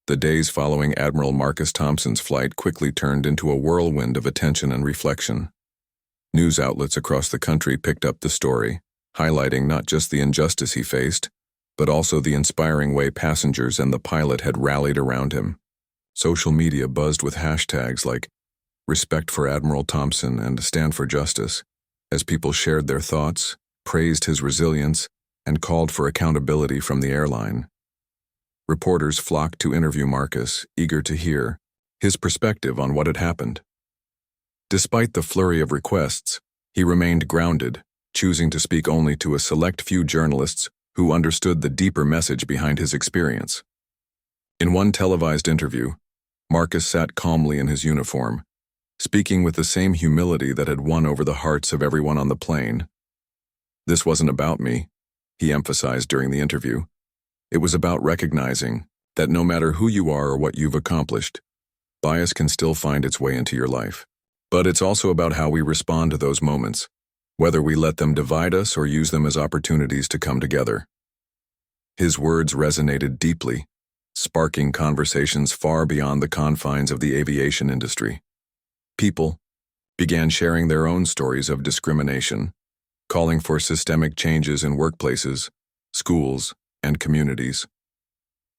The days following Admiral Marcus Thompson's flight quickly turned into a whirlwind of attention and reflection. News outlets across the country picked up the story, highlighting not just the injustice he faced, but also the inspiring way passengers and the pilot had rallied around him. Social media buzzed with hashtags like "Respect for Admiral Thompson" and "Stand for Justice," as people shared their thoughts, praised his resilience, and called for accountability from the airline. Reporters flocked to interview Marcus, eager to hear his perspective on what had happened. Despite the flurry of requests, he remained grounded, choosing to speak only to a select few journalists who understood the deeper message behind his experience. In one televised interview, Marcus sat calmly in his uniform, speaking with the same humility that had won over the hearts of everyone on the plane. "This wasn't about me," he emphasized during the interview. "It was about recognizing that no matter who you are or what you've accomplished, bias can still find its way into your life. But it's also about how we respond to those moments, whether we let them divide us or use them as opportunities to come together." His words resonated deeply, sparking conversations far beyond the confines of the aviation industry. People began sharing their own stories of discrimination, calling for systemic changes in workplaces, schools, and communities.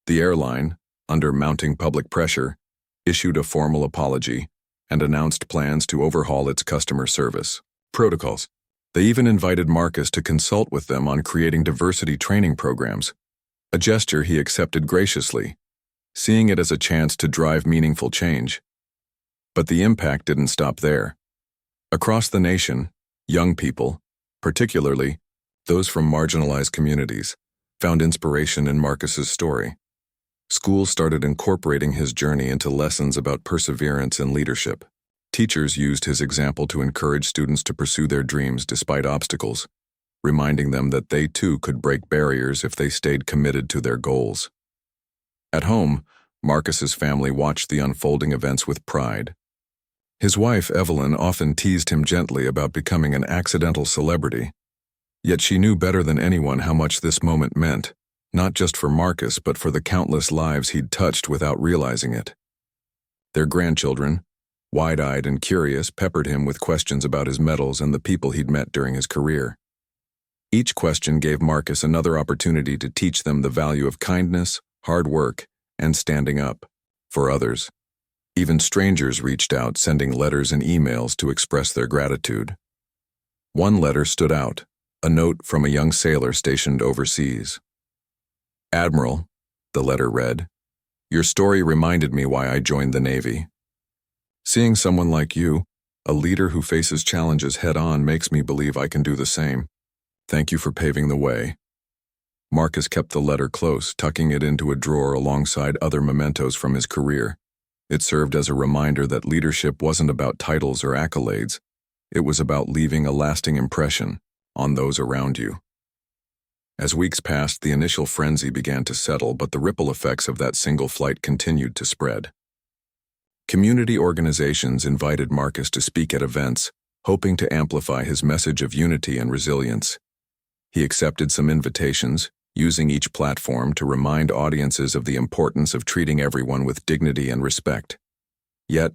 The airline, under mounting public pressure, issued a formal apology and announced plans to overhaul its customer service protocols. They even invited Marcus to consult with them on creating diversity training programs, a gesture he accepted graciously, seeing it as a chance to drive meaningful change. But the impact didn't stop there. Across the nation, young people, particularly those from marginalized communities, found inspiration in Marcus's story. Schools started incorporating his journey into lessons about perseverance and leadership. Teachers used his example to encourage students to pursue their dreams despite obstacles, reminding them that they too could break barriers if they stayed committed to their goals. At home, Marcus's family watched the unfolding events with pride. His wife, Evelyn, often teased him gently about becoming an accidental celebrity. Yet she knew better than anyone how much this moment meant, not just for Marcus but for the countless lives he'd touched without realizing it. Their grandchildren, wide-eyed and curious, peppered him with questions about his medals and the people he'd met during his career. Each question gave Marcus another opportunity to teach them the value of kindness, hard work, and standing up for others. Even strangers reached out, sending letters and emails to express their gratitude. One letter stood out, a note from a young sailor stationed overseas. "Admiral," the letter read, "your story reminded me why I joined the Navy. Seeing someone like you, a leader who faces challenges head-on, makes me believe I can do the same. Thank you for paving the way." Marcus kept the letter close, tucking it into a drawer alongside other mementos from his career. It served as a reminder that leadership wasn't about titles or accolades. It was about leaving a lasting impression on those around you. As weeks passed, the initial frenzy began to settle, but the ripple effects of that single flight continued to spread. Community organizations invited Marcus to speak at events, hoping to amplify his message of unity and resilience. He accepted some invitations, using each platform to remind audiences of the importance of treating everyone with dignity and respect. Yet,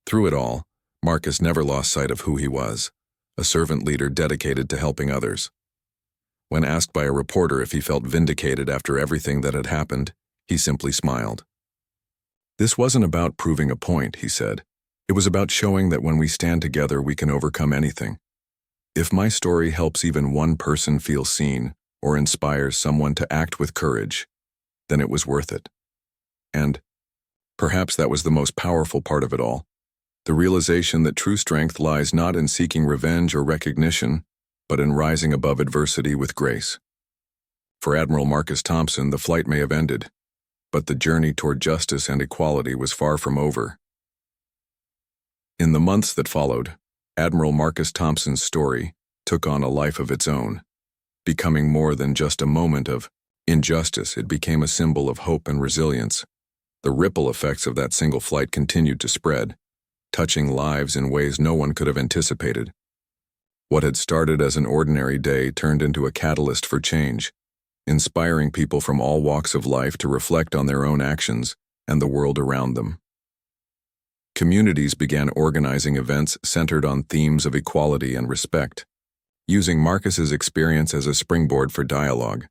through it all, Marcus never lost sight of who he was, a servant leader dedicated to helping others. When asked by a reporter if he felt vindicated after everything that had happened, he simply smiled. "This wasn't about proving a point," he said. "It was about showing that when we stand together, we can overcome anything. If my story helps even one person feel seen or inspires someone to act with courage, then it was worth it." And perhaps that was the most powerful part of it all, the realization that true strength lies not in seeking revenge or recognition, but in rising above adversity with grace. For Admiral Marcus Thompson, the flight may have ended, but the journey toward justice and equality was far from over. In the months that followed, Admiral Marcus Thompson's story took on a life of its own. Becoming more than just a moment of injustice, it became a symbol of hope and resilience. The ripple effects of that single flight continued to spread, touching lives in ways no one could have anticipated. What had started as an ordinary day turned into a catalyst for change, inspiring people from all walks of life to reflect on their own actions and the world around them. Communities began organizing events centered on themes of equality and respect, using Marcus's experience as a springboard for dialogue.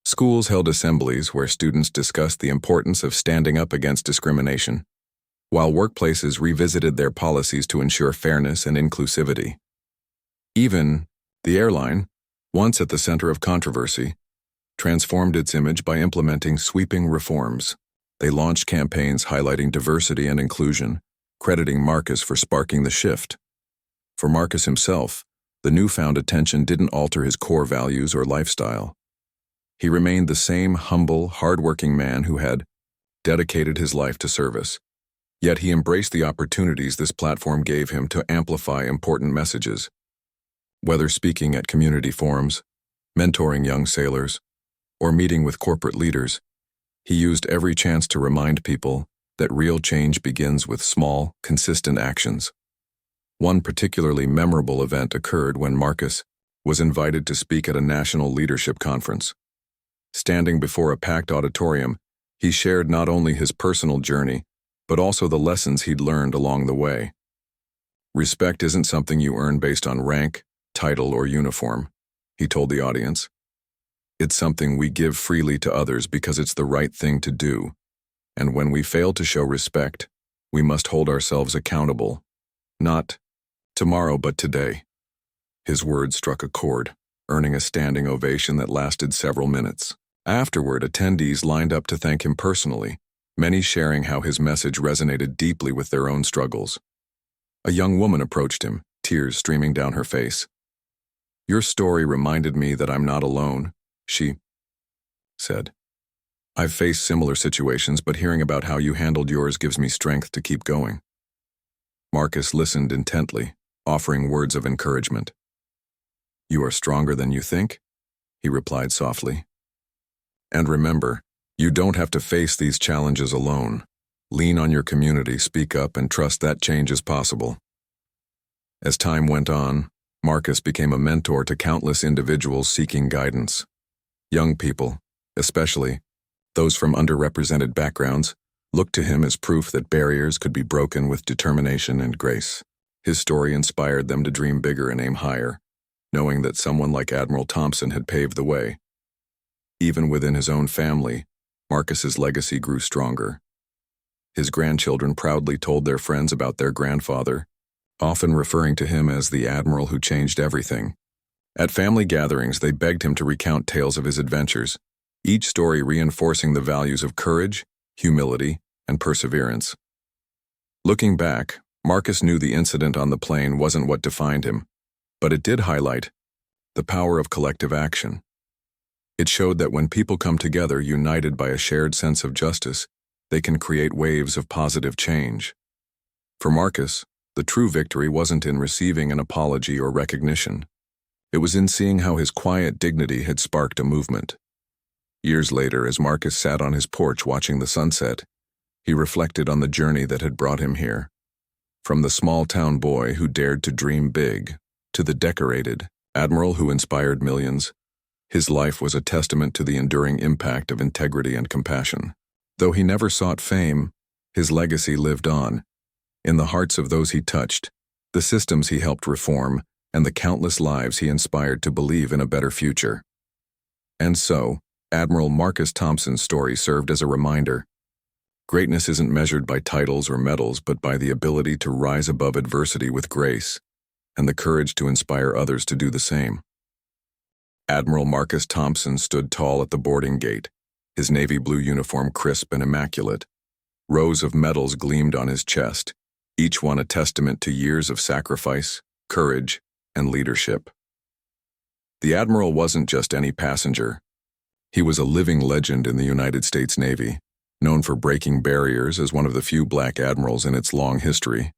Schools held assemblies where students discussed the importance of standing up against discrimination, while workplaces revisited their policies to ensure fairness and inclusivity. Even the airline, once at the center of controversy, transformed its image by implementing sweeping reforms. They launched campaigns highlighting diversity and inclusion, crediting Marcus for sparking the shift. For Marcus himself, the newfound attention didn't alter his core values or lifestyle. He remained the same humble, hardworking man who had dedicated his life to service. Yet he embraced the opportunities this platform gave him to amplify important messages. Whether speaking at community forums, mentoring young sailors, or meeting with corporate leaders, he used every chance to remind people that real change begins with small, consistent actions. One particularly memorable event occurred when Marcus was invited to speak at a national leadership conference. Standing before a packed auditorium, he shared not only his personal journey, but also the lessons he'd learned along the way. Respect isn't something you earn based on rank, title, or uniform, he told the audience. It's something we give freely to others because it's the right thing to do. And when we fail to show respect, we must hold ourselves accountable. Not tomorrow, but today. His words struck a chord, earning a standing ovation that lasted several minutes. Afterward, attendees lined up to thank him personally, many sharing how his message resonated deeply with their own struggles. A young woman approached him, tears streaming down her face. "Your story reminded me that I'm not alone," she said. "I've faced similar situations, but hearing about how you handled yours gives me strength to keep going." Marcus listened intently, offering words of encouragement. "You are stronger than you think," he replied softly. "And remember, you don't have to face these challenges alone. Lean on your community, speak up, and trust that change is possible." As time went on, Marcus became a mentor to countless individuals seeking guidance. Young people, especially those from underrepresented backgrounds, looked to him as proof that barriers could be broken with determination and grace. His story inspired them to dream bigger and aim higher, knowing that someone like Admiral Thompson had paved the way. Even within his own family, Marcus's legacy grew stronger. His grandchildren proudly told their friends about their grandfather, often referring to him as the Admiral who changed everything. At family gatherings, they begged him to recount tales of his adventures, each story reinforcing the values of courage, humility, and perseverance. Looking back, Marcus knew the incident on the plane wasn't what defined him, but it did highlight the power of collective action. It showed that when people come together united by a shared sense of justice, they can create waves of positive change. For Marcus, the true victory wasn't in receiving an apology or recognition. It was in seeing how his quiet dignity had sparked a movement. Years later, as Marcus sat on his porch watching the sunset, he reflected on the journey that had brought him here. From the small-town boy who dared to dream big, to the decorated Admiral who inspired millions, his life was a testament to the enduring impact of integrity and compassion. Though he never sought fame, his legacy lived on, in the hearts of those he touched, the systems he helped reform, and the countless lives he inspired to believe in a better future. And so, Admiral Marcus Thompson's story served as a reminder. Greatness isn't measured by titles or medals, but by the ability to rise above adversity with grace, and the courage to inspire others to do the same. Admiral Marcus Thompson stood tall at the boarding gate, his navy blue uniform crisp and immaculate. Rows of medals gleamed on his chest, each one a testament to years of sacrifice, courage, and leadership. The Admiral wasn't just any passenger. He was a living legend in the United States Navy, known for breaking barriers as one of the few black admirals in its long history.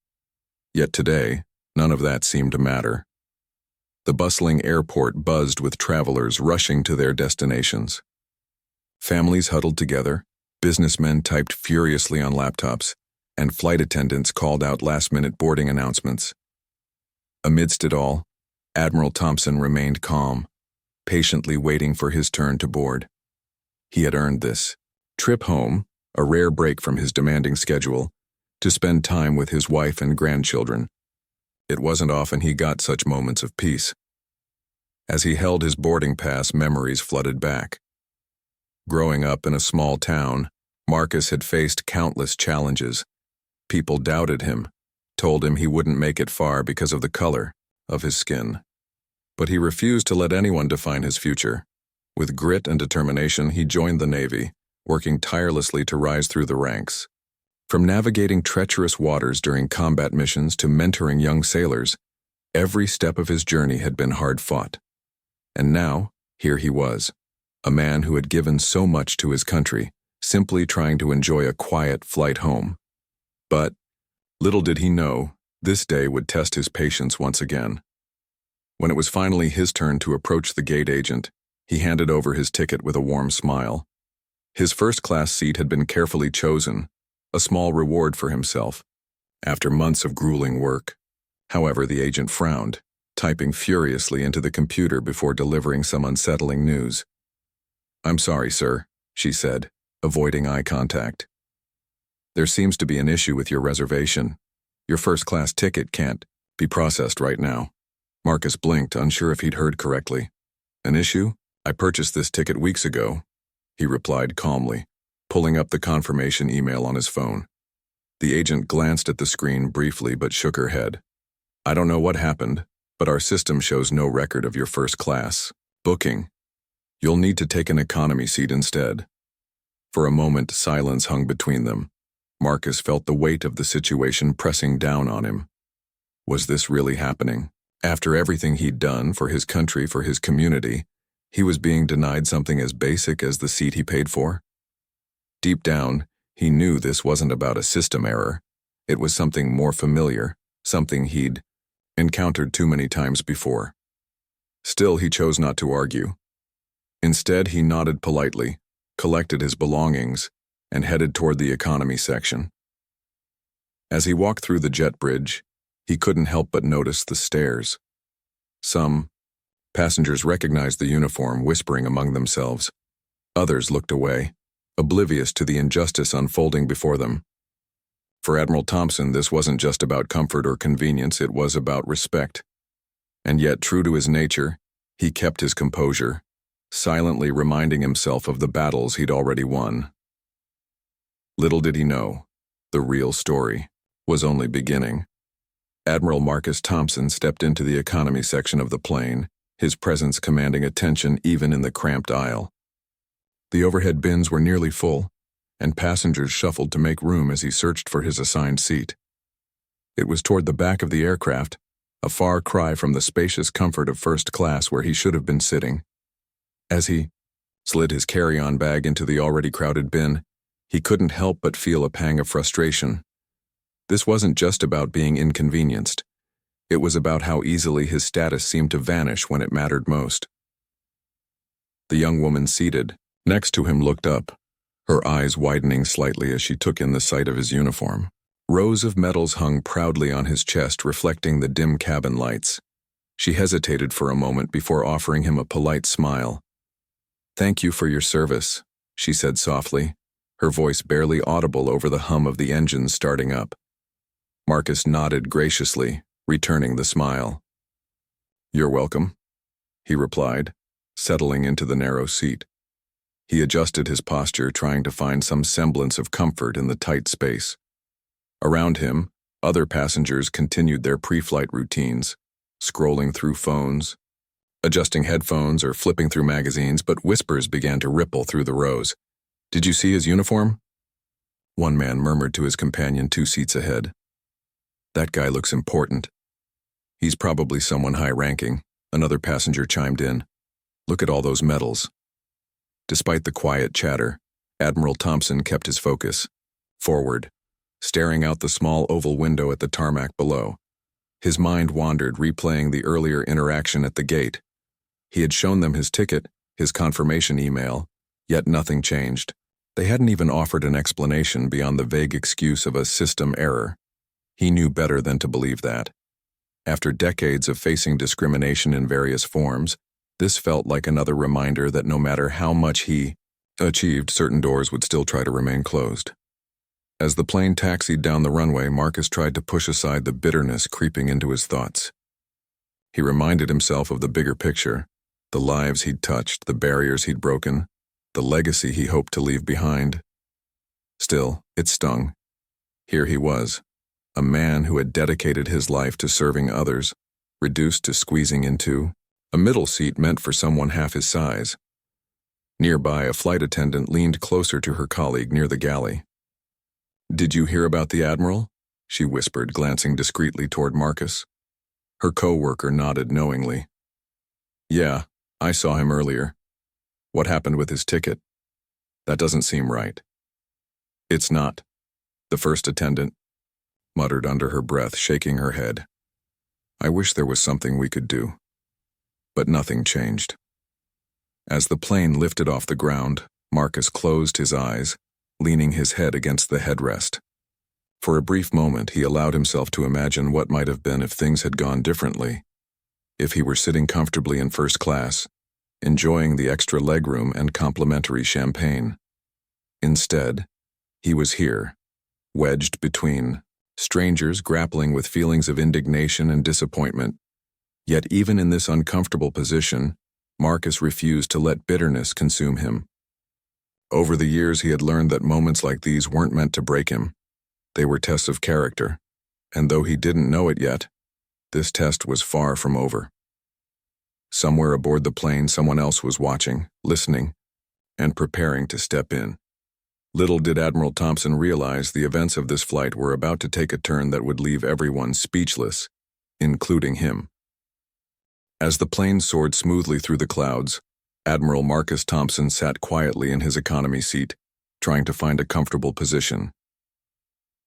Yet today, none of that seemed to matter. The bustling airport buzzed with travelers rushing to their destinations. Families huddled together, businessmen typed furiously on laptops, and flight attendants called out last-minute boarding announcements. Amidst it all, Admiral Thompson remained calm, patiently waiting for his turn to board. He had earned this trip home, a rare break from his demanding schedule, to spend time with his wife and grandchildren. It wasn't often he got such moments of peace. As he held his boarding pass, memories flooded back. Growing up in a small town, Marcus had faced countless challenges. People doubted him, told him he wouldn't make it far because of the color of his skin. But he refused to let anyone define his future. With grit and determination, he joined the Navy, working tirelessly to rise through the ranks. From navigating treacherous waters during combat missions to mentoring young sailors, every step of his journey had been hard-fought. And now, here he was, a man who had given so much to his country, simply trying to enjoy a quiet flight home. But, little did he know, this day would test his patience once again. When it was finally his turn to approach the gate agent, he handed over his ticket with a warm smile. His first-class seat had been carefully chosen, a small reward for himself, after months of grueling work. However, the agent frowned, typing furiously into the computer before delivering some unsettling news. "I'm sorry, sir," she said, avoiding eye contact. "There seems to be an issue with your reservation. Your first-class ticket can't be processed right now." Marcus blinked, unsure if he'd heard correctly. "An issue? I purchased this ticket weeks ago," he replied calmly, pulling up the confirmation email on his phone. The agent glanced at the screen briefly but shook her head. "I don't know what happened, but our system shows no record of your first-class booking. You'll need to take an economy seat instead." For a moment, silence hung between them. Marcus felt the weight of the situation pressing down on him. Was this really happening? After everything he'd done for his country, for his community, he was being denied something as basic as the seat he paid for? Deep down, he knew this wasn't about a system error. It was something more familiar, something he'd encountered too many times before. Still, he chose not to argue. Instead, he nodded politely, collected his belongings, and headed toward the economy section. As he walked through the jet bridge, he couldn't help but notice the stares. Some passengers recognized the uniform, whispering among themselves. Others looked away, oblivious to the injustice unfolding before them. For Admiral Thompson, this wasn't just about comfort or convenience, it was about respect. And yet, true to his nature, he kept his composure, silently reminding himself of the battles he'd already won. Little did he know, the real story was only beginning. Admiral Marcus Thompson stepped into the economy section of the plane, his presence commanding attention even in the cramped aisle. The overhead bins were nearly full, and passengers shuffled to make room as he searched for his assigned seat. It was toward the back of the aircraft, a far cry from the spacious comfort of first class where he should have been sitting. As he slid his carry-on bag into the already crowded bin, he couldn't help but feel a pang of frustration. This wasn't just about being inconvenienced. It was about how easily his status seemed to vanish when it mattered most. The young woman seated next to him looked up, her eyes widening slightly as she took in the sight of his uniform. Rows of medals hung proudly on his chest, reflecting the dim cabin lights. She hesitated for a moment before offering him a polite smile. "Thank you for your service," she said softly, her voice barely audible over the hum of the engines starting up. Marcus nodded graciously, returning the smile. "You're welcome," he replied, settling into the narrow seat. He adjusted his posture, trying to find some semblance of comfort in the tight space. Around him, other passengers continued their pre-flight routines, scrolling through phones, adjusting headphones or flipping through magazines, but whispers began to ripple through the rows. "Did you see his uniform?" One man murmured to his companion 2 seats ahead. "That guy looks important." "He's probably someone high-ranking," another passenger chimed in. "Look at all those medals." Despite the quiet chatter, Admiral Thompson kept his focus, forward, staring out the small oval window at the tarmac below. His mind wandered, replaying the earlier interaction at the gate. He had shown them his ticket, his confirmation email, yet nothing changed. They hadn't even offered an explanation beyond the vague excuse of a system error. He knew better than to believe that. After decades of facing discrimination in various forms, this felt like another reminder that no matter how much he achieved, certain doors would still try to remain closed. As the plane taxied down the runway, Marcus tried to push aside the bitterness creeping into his thoughts. He reminded himself of the bigger picture, the lives he'd touched, the barriers he'd broken, the legacy he hoped to leave behind. Still, it stung. Here he was, a man who had dedicated his life to serving others, reduced to squeezing into a middle seat meant for someone half his size. Nearby, a flight attendant leaned closer to her colleague near the galley. "Did you hear about the Admiral?" she whispered, glancing discreetly toward Marcus. Her co-worker nodded knowingly. "Yeah, I saw him earlier. What happened with his ticket? That doesn't seem right." "It's not," the first attendant muttered under her breath, shaking her head. "I wish there was something we could do." But nothing changed. As the plane lifted off the ground, Marcus closed his eyes, leaning his head against the headrest. For a brief moment, he allowed himself to imagine what might have been if things had gone differently. If he were sitting comfortably in first class, enjoying the extra legroom and complimentary champagne. Instead, he was here, wedged between strangers grappling with feelings of indignation and disappointment. Yet even in this uncomfortable position, Marcus refused to let bitterness consume him. Over the years, he had learned that moments like these weren't meant to break him. They were tests of character, and though he didn't know it yet, this test was far from over. Somewhere aboard the plane, someone else was watching, listening, and preparing to step in. Little did Admiral Thompson realize the events of this flight were about to take a turn that would leave everyone speechless, including him. As the plane soared smoothly through the clouds, Admiral Marcus Thompson sat quietly in his economy seat, trying to find a comfortable position.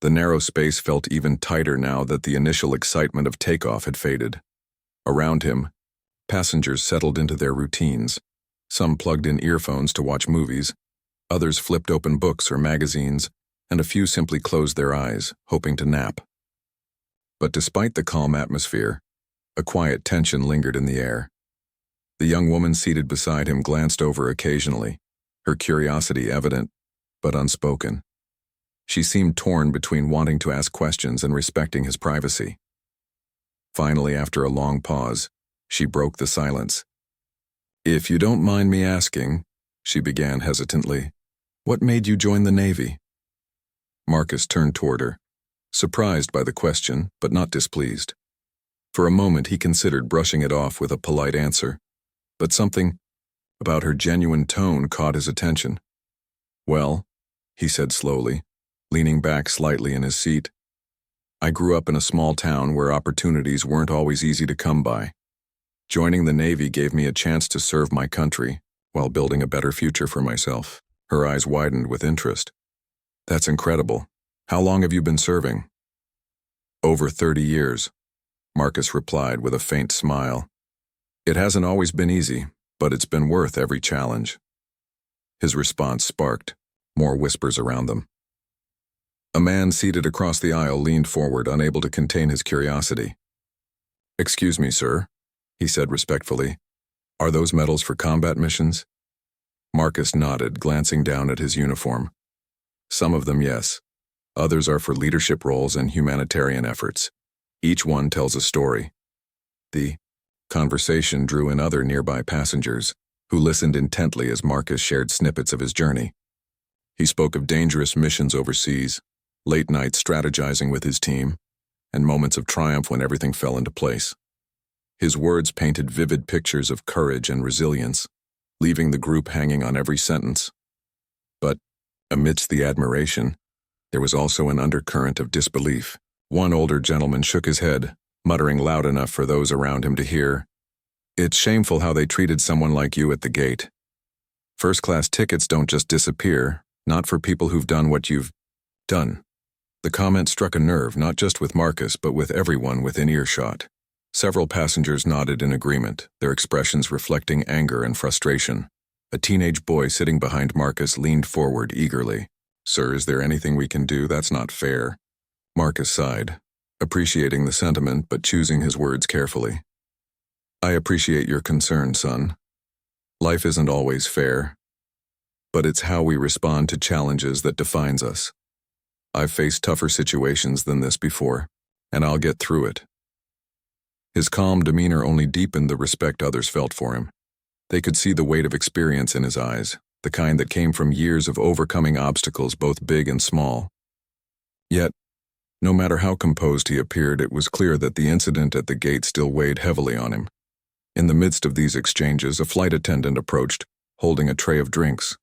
The narrow space felt even tighter now that the initial excitement of takeoff had faded. Around him, passengers settled into their routines. Some plugged in earphones to watch movies, others flipped open books or magazines, and a few simply closed their eyes, hoping to nap. But despite the calm atmosphere, a quiet tension lingered in the air. The young woman seated beside him glanced over occasionally, her curiosity evident, but unspoken. She seemed torn between wanting to ask questions and respecting his privacy. Finally, after a long pause, she broke the silence. "If you don't mind me asking," she began hesitantly, "what made you join the Navy?" Marcus turned toward her, surprised by the question, but not displeased. For a moment, he considered brushing it off with a polite answer, but something about her genuine tone caught his attention. "Well," he said slowly, leaning back slightly in his seat, "I grew up in a small town where opportunities weren't always easy to come by. Joining the Navy gave me a chance to serve my country while building a better future for myself." Her eyes widened with interest. "That's incredible. How long have you been serving?" "Over 30 years, Marcus replied with a faint smile. "It hasn't always been easy, but it's been worth every challenge." His response sparked more whispers around them. A man seated across the aisle leaned forward, unable to contain his curiosity. "Excuse me, sir," he said respectfully. "Are those medals for combat missions?" Marcus nodded, glancing down at his uniform. "Some of them, yes. Others are for leadership roles and humanitarian efforts. Each one tells a story." The conversation drew in other nearby passengers, who listened intently as Marcus shared snippets of his journey. He spoke of dangerous missions overseas, late nights strategizing with his team, and moments of triumph when everything fell into place. His words painted vivid pictures of courage and resilience, leaving the group hanging on every sentence. But amidst the admiration, there was also an undercurrent of disbelief. One older gentleman shook his head, muttering loud enough for those around him to hear, "It's shameful how they treated someone like you at the gate. First-class tickets don't just disappear, not for people who've done what you've done." The comment struck a nerve, not just with Marcus, but with everyone within earshot. Several passengers nodded in agreement, their expressions reflecting anger and frustration. A teenage boy sitting behind Marcus leaned forward eagerly. "Sir, is there anything we can do? That's not fair." Marcus sighed, appreciating the sentiment but choosing his words carefully. "I appreciate your concern, son. Life isn't always fair. but it's how we respond to challenges that defines us. I've faced tougher situations than this before, and I'll get through it." His calm demeanor only deepened the respect others felt for him. They could see the weight of experience in his eyes, the kind that came from years of overcoming obstacles both big and small. Yet, no matter how composed he appeared, it was clear that the incident at the gate still weighed heavily on him. In the midst of these exchanges, a flight attendant approached, holding a tray of drinks.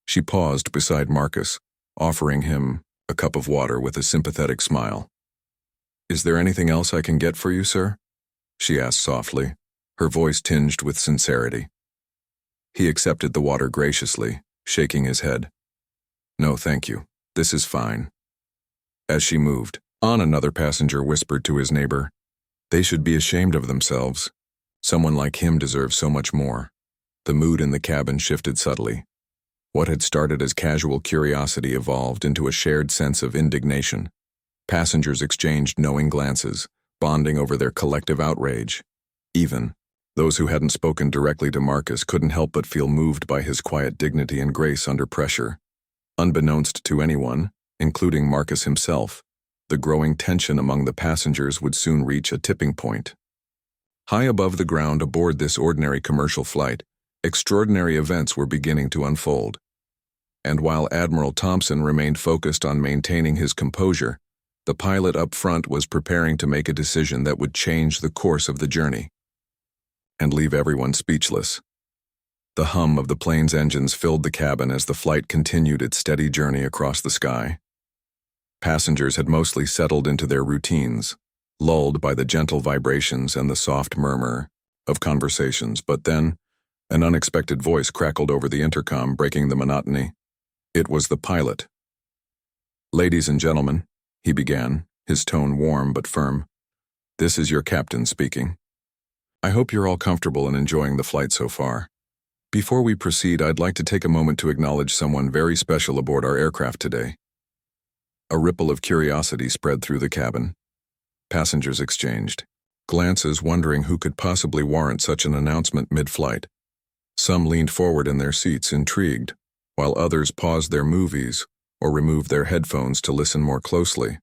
She paused beside Marcus, offering him a cup of water with a sympathetic smile. "Is there anything else I can get for you, sir?" she asked softly, her voice tinged with sincerity. He accepted the water graciously, shaking his head. "No, thank you. This is fine." As she moved on, another passenger whispered to his neighbor, "They should be ashamed of themselves. Someone like him deserves so much more." The mood in the cabin shifted subtly. What had started as casual curiosity evolved into a shared sense of indignation. Passengers exchanged knowing glances, bonding over their collective outrage. Even those who hadn't spoken directly to Marcus couldn't help but feel moved by his quiet dignity and grace under pressure. Unbeknownst to anyone, including Marcus himself, the growing tension among the passengers would soon reach a tipping point. High above the ground aboard this ordinary commercial flight, extraordinary events were beginning to unfold. And while Admiral Thompson remained focused on maintaining his composure, the pilot up front was preparing to make a decision that would change the course of the journey and leave everyone speechless. The hum of the plane's engines filled the cabin as the flight continued its steady journey across the sky. Passengers had mostly settled into their routines, lulled by the gentle vibrations and the soft murmur of conversations, but then an unexpected voice crackled over the intercom, breaking the monotony. It was the pilot. "Ladies and gentlemen," he began, his tone warm but firm, "this is your captain speaking. I hope you're all comfortable and enjoying the flight so far. Before we proceed, I'd like to take a moment to acknowledge someone very special aboard our aircraft today." A ripple of curiosity spread through the cabin. Passengers exchanged glances, wondering who could possibly warrant such an announcement mid-flight. Some leaned forward in their seats, intrigued, while others paused their movies or removed their headphones to listen more closely.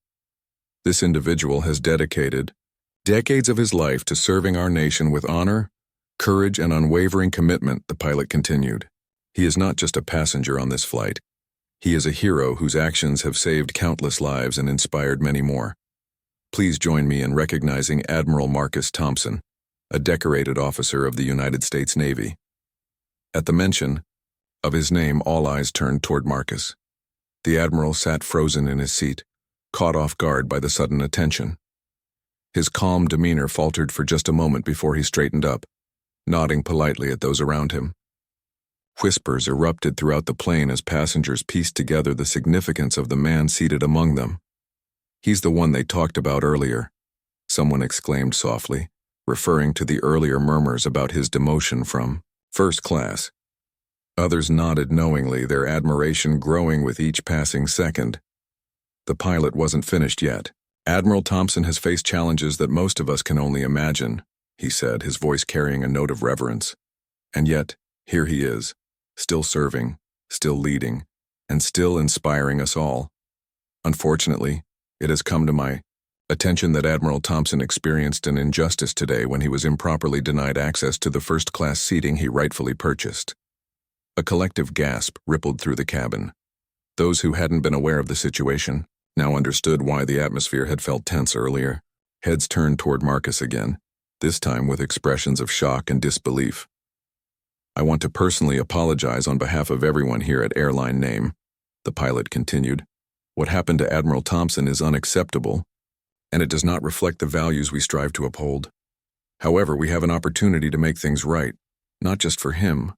This individual has dedicated decades of his life to serving our nation with honor, courage, and unwavering commitment, the pilot continued. He is not just a passenger on this flight. He is a hero whose actions have saved countless lives and inspired many more. Please join me in recognizing Admiral Marcus Thompson, a decorated officer of the United States Navy. At the mention of his name, all eyes turned toward Marcus. The Admiral sat frozen in his seat, caught off guard by the sudden attention. His calm demeanor faltered for just a moment before he straightened up, nodding politely at those around him. Whispers erupted throughout the plane as passengers pieced together the significance of the man seated among them. "He's the one they talked about earlier," someone exclaimed softly, referring to the earlier murmurs about his demotion from first class. Others nodded knowingly, their admiration growing with each passing second. The pilot wasn't finished yet. "Admiral Thompson has faced challenges that most of us can only imagine," he said, his voice carrying a note of reverence. "And yet, here he is, still serving, still leading, and still inspiring us all. Unfortunately, it has come to my attention that Admiral Thompson experienced an injustice today when he was improperly denied access to the first-class seating he rightfully purchased." A collective gasp rippled through the cabin. Those who hadn't been aware of the situation now understood why the atmosphere had felt tense earlier. Heads turned toward Marcus again, this time with expressions of shock and disbelief. "I want to personally apologize on behalf of everyone here at Airline Name," the pilot continued. "What happened to Admiral Thompson is unacceptable, and it does not reflect the values we strive to uphold. However, we have an opportunity to make things right, not just for him,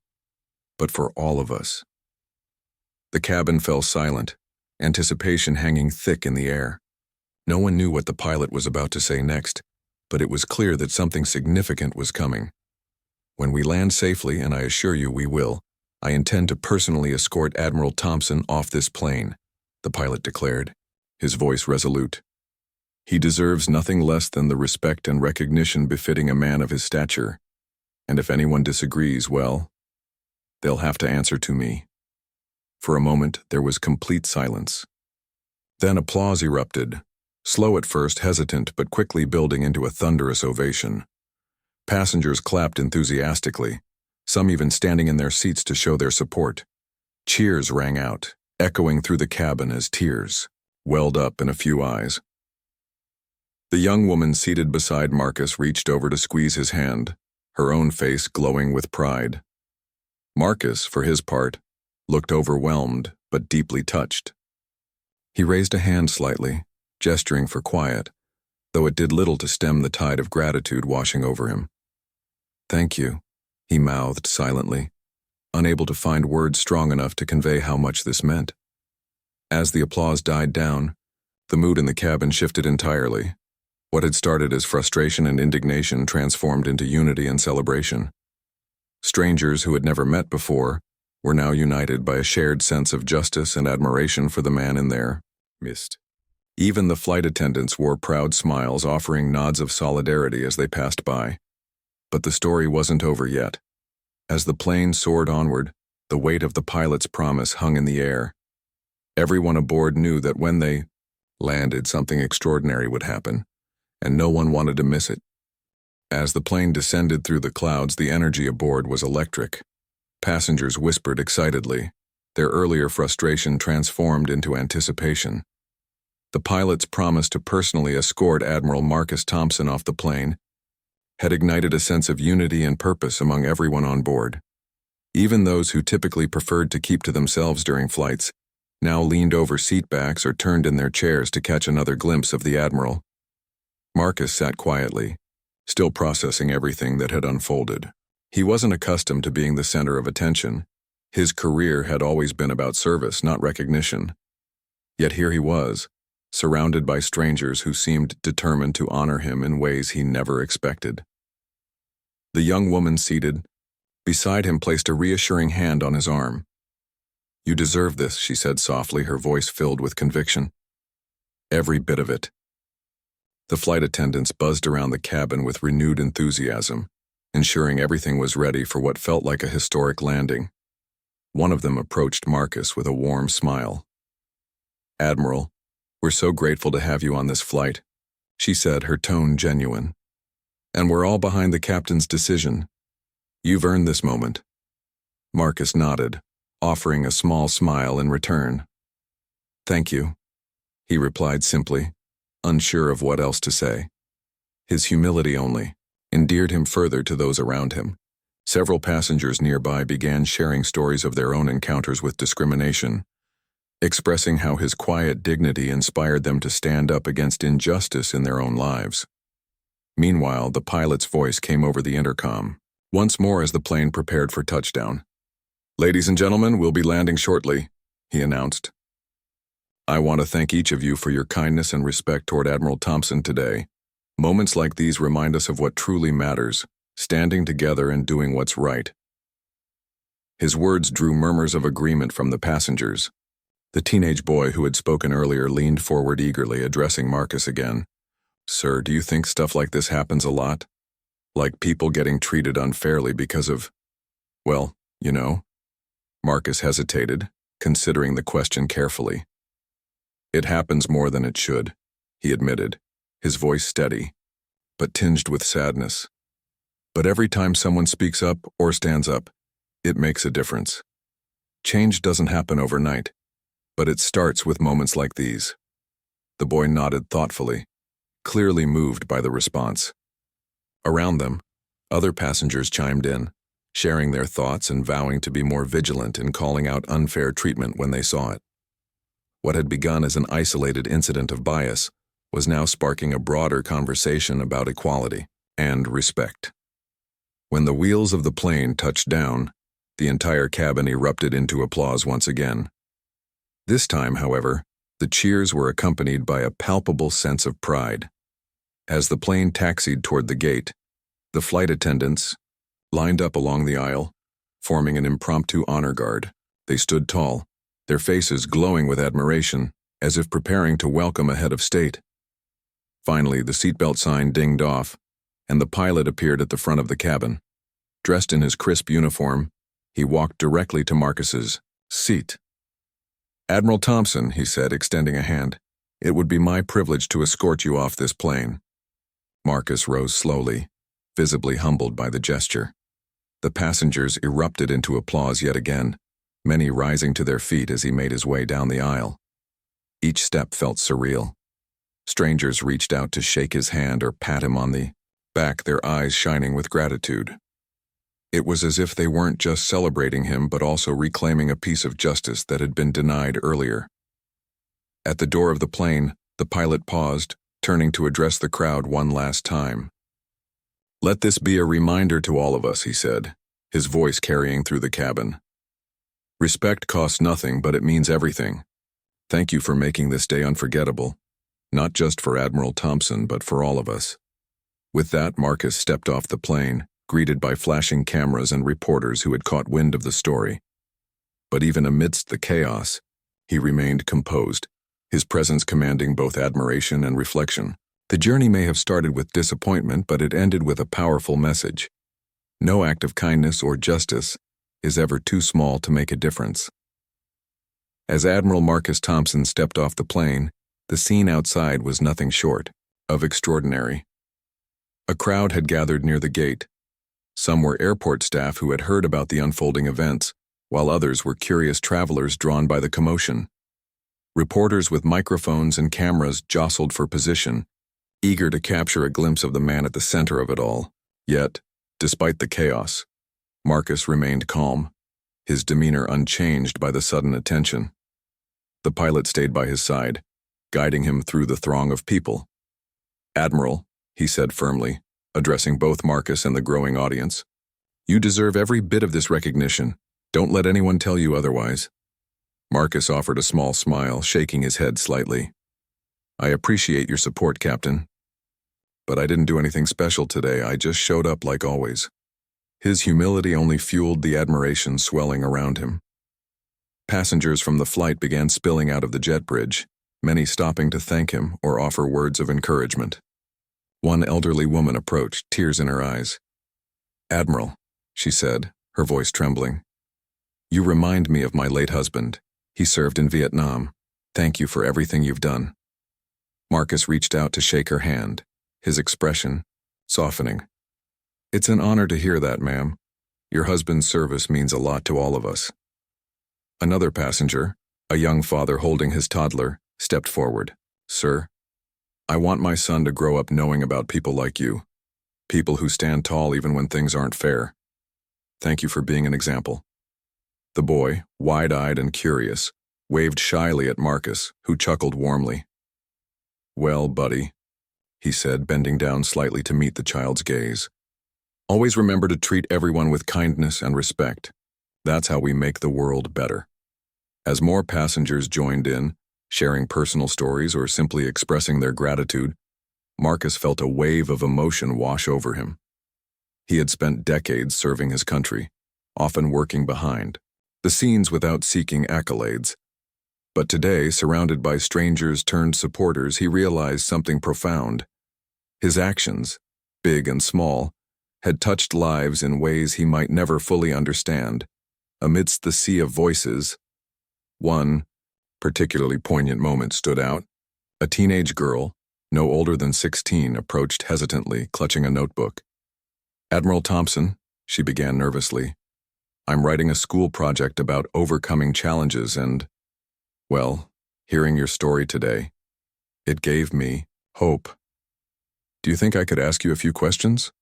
but for all of us." The cabin fell silent, anticipation hanging thick in the air. No one knew what the pilot was about to say next, but it was clear that something significant was coming. "When we land safely, and I assure you we will, I intend to personally escort Admiral Thompson off this plane," the pilot declared, his voice resolute. "He deserves nothing less than the respect and recognition befitting a man of his stature, and if anyone disagrees, well, they'll have to answer to me." For a moment, there was complete silence. Then applause erupted, slow at first, hesitant, but quickly building into a thunderous ovation. Passengers clapped enthusiastically, some even standing in their seats to show their support. Cheers rang out, echoing through the cabin as tears welled up in a few eyes. The young woman seated beside Marcus reached over to squeeze his hand, her own face glowing with pride. Marcus, for his part, looked overwhelmed but deeply touched. He raised a hand slightly, gesturing for quiet, though it did little to stem the tide of gratitude washing over him. "Thank you," he mouthed silently, unable to find words strong enough to convey how much this meant. As the applause died down, the mood in the cabin shifted entirely. What had started as frustration and indignation transformed into unity and celebration. Strangers who had never met before were now united by a shared sense of justice and admiration for the man in their midst. Even the flight attendants wore proud smiles, offering nods of solidarity as they passed by. But the story wasn't over yet. As the plane soared onward, the weight of the pilot's promise hung in the air. Everyone aboard knew that when they landed, something extraordinary would happen, and no one wanted to miss it. As the plane descended through the clouds, the energy aboard was electric. Passengers whispered excitedly, their earlier frustration transformed into anticipation. The pilot's promise to personally escort Admiral Marcus Thompson off the plane had ignited a sense of unity and purpose among everyone on board. Even those who typically preferred to keep to themselves during flights now leaned over seatbacks or turned in their chairs to catch another glimpse of the Admiral. Marcus sat quietly, still processing everything that had unfolded. He wasn't accustomed to being the center of attention. His career had always been about service, not recognition. Yet here he was, surrounded by strangers who seemed determined to honor him in ways he never expected. The young woman seated beside him placed a reassuring hand on his arm. "You deserve this," she said softly, her voice filled with conviction. "Every bit of it." The flight attendants buzzed around the cabin with renewed enthusiasm, ensuring everything was ready for what felt like a historic landing. One of them approached Marcus with a warm smile. "Admiral, we're so grateful to have you on this flight," she said, her tone genuine. "And we're all behind the captain's decision. You've earned this moment." Marcus nodded, offering a small smile in return. "Thank you," he replied simply, unsure of what else to say. His humility only endeared him further to those around him. Several passengers nearby began sharing stories of their own encounters with discrimination, expressing how his quiet dignity inspired them to stand up against injustice in their own lives. Meanwhile, the pilot's voice came over the intercom, once more as the plane prepared for touchdown. "Ladies and gentlemen, we'll be landing shortly," he announced. "I want to thank each of you for your kindness and respect toward Admiral Thompson today. Moments like these remind us of what truly matters, standing together and doing what's right." His words drew murmurs of agreement from the passengers. The teenage boy who had spoken earlier leaned forward eagerly, addressing Marcus again. "Sir, do you think stuff like this happens a lot? Like people getting treated unfairly because of, well, you know?" Marcus hesitated, considering the question carefully. "It happens more than it should," he admitted, his voice steady, but tinged with sadness. "But every time someone speaks up or stands up, it makes a difference. Change doesn't happen overnight, but it starts with moments like these." The boy nodded thoughtfully, clearly moved by the response. Around them, other passengers chimed in, sharing their thoughts and vowing to be more vigilant in calling out unfair treatment when they saw it. What had begun as an isolated incident of bias was now sparking a broader conversation about equality and respect. When the wheels of the plane touched down, the entire cabin erupted into applause once again. This time, however, the cheers were accompanied by a palpable sense of pride. As the plane taxied toward the gate, the flight attendants lined up along the aisle, forming an impromptu honor guard. They stood tall, their faces glowing with admiration, as if preparing to welcome a head of state. Finally, the seatbelt sign dinged off, and the pilot appeared at the front of the cabin. Dressed in his crisp uniform, he walked directly to Marcus's seat. Admiral Thompson, he said, extending a hand. It would be my privilege to escort you off this plane. Marcus rose slowly, visibly humbled by the gesture. The passengers erupted into applause yet again, many rising to their feet as he made his way down the aisle. Each step felt surreal. Strangers reached out to shake his hand or pat him on the back, their eyes shining with gratitude. It was as if they weren't just celebrating him but also reclaiming a piece of justice that had been denied earlier. At the door of the plane, the pilot paused, turning to address the crowd one last time. "Let this be a reminder to all of us," he said, his voice carrying through the cabin. "Respect costs nothing, but it means everything. Thank you for making this day unforgettable, not just for Admiral Thompson, but for all of us." With that, Marcus stepped off the plane, greeted by flashing cameras and reporters who had caught wind of the story. But even amidst the chaos, he remained composed, his presence commanding both admiration and reflection. The journey may have started with disappointment, but it ended with a powerful message. No act of kindness or justice is ever too small to make a difference. As Admiral Marcus Thompson stepped off the plane, the scene outside was nothing short of extraordinary. A crowd had gathered near the gate. Some were airport staff who had heard about the unfolding events, while others were curious travelers drawn by the commotion. Reporters with microphones and cameras jostled for position, eager to capture a glimpse of the man at the center of it all. Yet, despite the chaos, Marcus remained calm, his demeanor unchanged by the sudden attention. The pilot stayed by his side, guiding him through the throng of people. "Admiral," he said firmly, addressing both Marcus and the growing audience, "you deserve every bit of this recognition. Don't let anyone tell you otherwise." Marcus offered a small smile, shaking his head slightly. "I appreciate your support, Captain. But I didn't do anything special today, I just showed up like always." His humility only fueled the admiration swelling around him. Passengers from the flight began spilling out of the jet bridge, many stopping to thank him or offer words of encouragement. One elderly woman approached, tears in her eyes. "Admiral," she said, her voice trembling, "you remind me of my late husband. He served in Vietnam. Thank you for everything you've done." Marcus reached out to shake her hand, his expression softening. "It's an honor to hear that, ma'am. Your husband's service means a lot to all of us." Another passenger, a young father holding his toddler, stepped forward. "Sir, I want my son to grow up knowing about people like you, people who stand tall even when things aren't fair. Thank you for being an example." The boy, wide-eyed and curious, waved shyly at Marcus, who chuckled warmly. "Well, buddy," he said, bending down slightly to meet the child's gaze. "Always remember to treat everyone with kindness and respect. That's how we make the world better." As more passengers joined in, sharing personal stories or simply expressing their gratitude, Marcus felt a wave of emotion wash over him. He had spent decades serving his country, often working behind the scenes without seeking accolades. But today, surrounded by strangers turned supporters, he realized something profound. His actions, big and small, had touched lives in ways he might never fully understand. Amidst the sea of voices, one particularly poignant moment stood out. A teenage girl, no older than 16, approached hesitantly, clutching a notebook. "Admiral Thompson," she began nervously, "I'm writing a school project about overcoming challenges and, well, hearing your story today, it gave me hope. Do you think I could ask you a few questions?"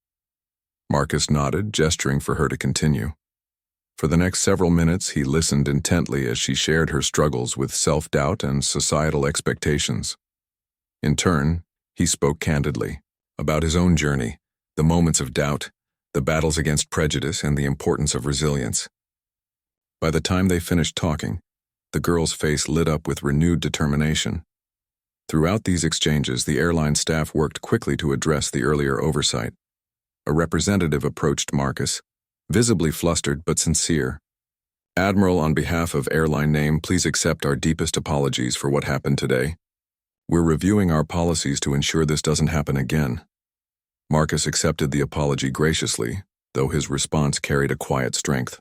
Marcus nodded, gesturing for her to continue. For the next several minutes, he listened intently as she shared her struggles with self-doubt and societal expectations. In turn, he spoke candidly about his own journey, the moments of doubt, the battles against prejudice, and the importance of resilience. By the time they finished talking, the girl's face lit up with renewed determination. Throughout these exchanges, the airline staff worked quickly to address the earlier oversight. A representative approached Marcus, visibly flustered but sincere. "Admiral, on behalf of airline name, please accept our deepest apologies for what happened today. We're reviewing our policies to ensure this doesn't happen again." Marcus accepted the apology graciously, though his response carried a quiet strength.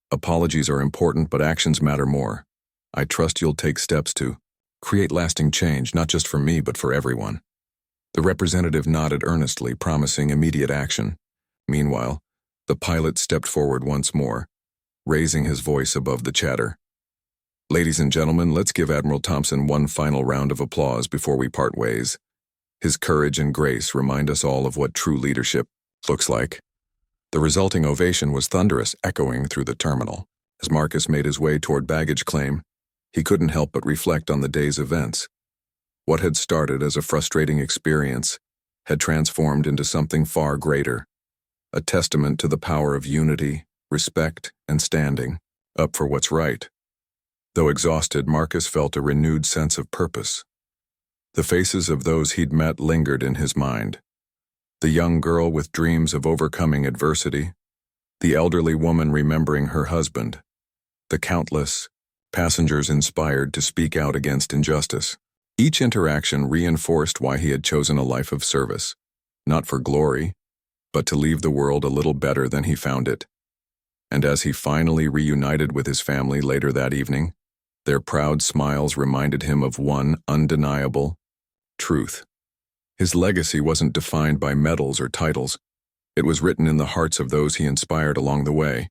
"Apologies are important, but actions matter more. I trust you'll take steps to create lasting change, not just for me, but for everyone." The representative nodded earnestly, promising immediate action. Meanwhile, the pilot stepped forward once more, raising his voice above the chatter. "Ladies and gentlemen, let's give Admiral Thompson one final round of applause before we part ways. His courage and grace remind us all of what true leadership looks like." The resulting ovation was thunderous, echoing through the terminal. As Marcus made his way toward baggage claim, he couldn't help but reflect on the day's events. What had started as a frustrating experience had transformed into something far greater, a testament to the power of unity, respect, and standing up for what's right. Though exhausted, Marcus felt a renewed sense of purpose. The faces of those he'd met lingered in his mind. The young girl with dreams of overcoming adversity, the elderly woman remembering her husband, the countless passengers inspired to speak out against injustice. Each interaction reinforced why he had chosen a life of service, not for glory, but to leave the world a little better than he found it. And as he finally reunited with his family later that evening, their proud smiles reminded him of one undeniable truth. His legacy wasn't defined by medals or titles. It was written in the hearts of those he inspired along the way.